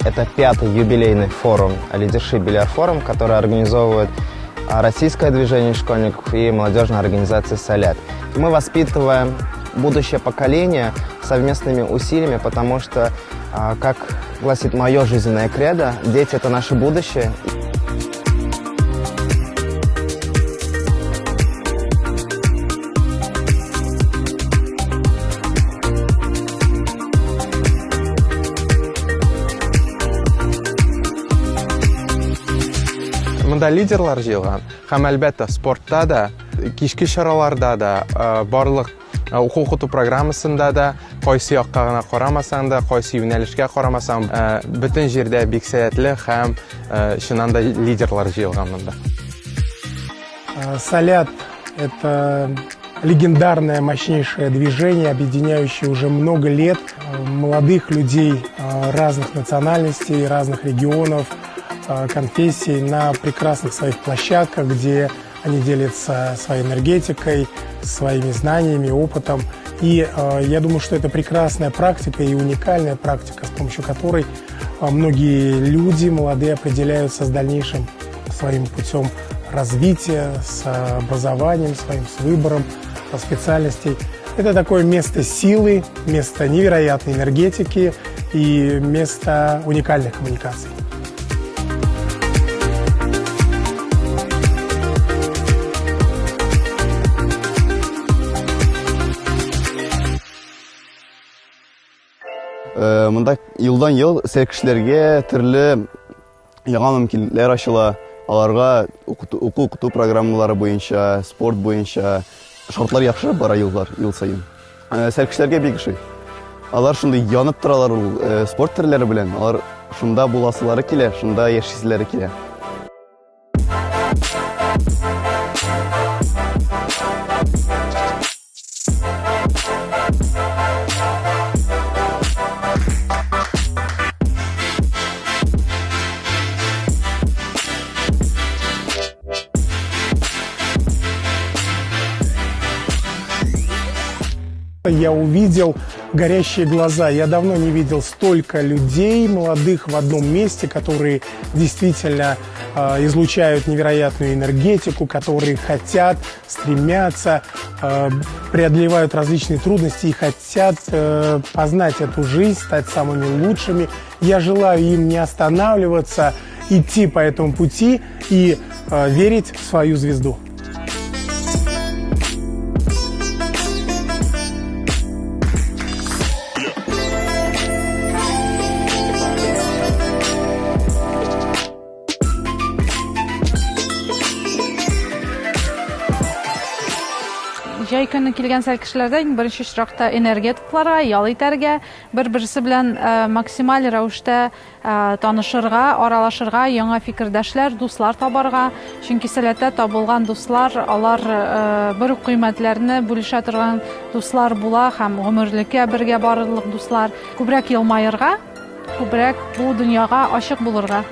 Это 5-й юбилейный форум «Лидершип Бильярд Форум», который организовывает российское движение школьников и молодежная организация «Солят». Мы воспитываем будущее поколение совместными усилиями, потому что, как гласит мое жизненное кредо, дети – это наше будущее. Мында лидерлар җыелган һәм әлбәттә спортта да, кичке чараларда да, барлык укыту программасында да, кайсы якка гына карамасаң да, кайсы юнәлешкә карамасаң, бөтен җирдә бик сәятле һәм чыннан да лидерлар җыелган монда. Солят – это легендарное, мощнейшее движение, объединяющее уже много лет молодых людей разных национальностей, разных регионов, конфессий на прекрасных своих площадках, где они делятся своей энергетикой, своими знаниями, опытом. И я думаю, что это прекрасная практика и уникальная практика, с помощью которой многие люди молодые определяются с дальнейшим своим путем развития, с образованием своим, с выбором специальностей. Это такое место силы, место невероятной энергетики и место уникальных коммуникаций. Мында елдан-ел сәлкешләргә төрле яңа мөмкинлекләр ачыла. Аларга укыту программалары буенча, спорт буенча шартлар яхшырып бара ел сайын. Сәлкешләргә бик ошый. Алар шундый янып торалар спорт төрләре белән. Алар шунда буласылары килә, шунда яшисезләре килә. Я увидел горящие глаза. Я давно не видел столько людей, молодых, в одном месте, которые действительно излучают невероятную энергетику, которые хотят, стремятся, преодолевают различные трудности и хотят познать эту жизнь, стать самыми лучшими. Я желаю им не останавливаться, идти по этому пути и верить в свою звезду. Җәй көне килгән сәлкешләрдә беренче очракта энергетикларга, ял итәргә, бер-берсе белән максималь рәвештә танышырга, аралашырга, яңа фикердәшләр, дуслар табарга. Чөнки сәләттә табылган дуслар, алар бер үк кыйммәтләрне бүлешә торган дуслар була һәм гомерлеккә бергә барырлык дуслар. Күбрәк елмаерга, күбрәк бу дөньяга ачык булырга.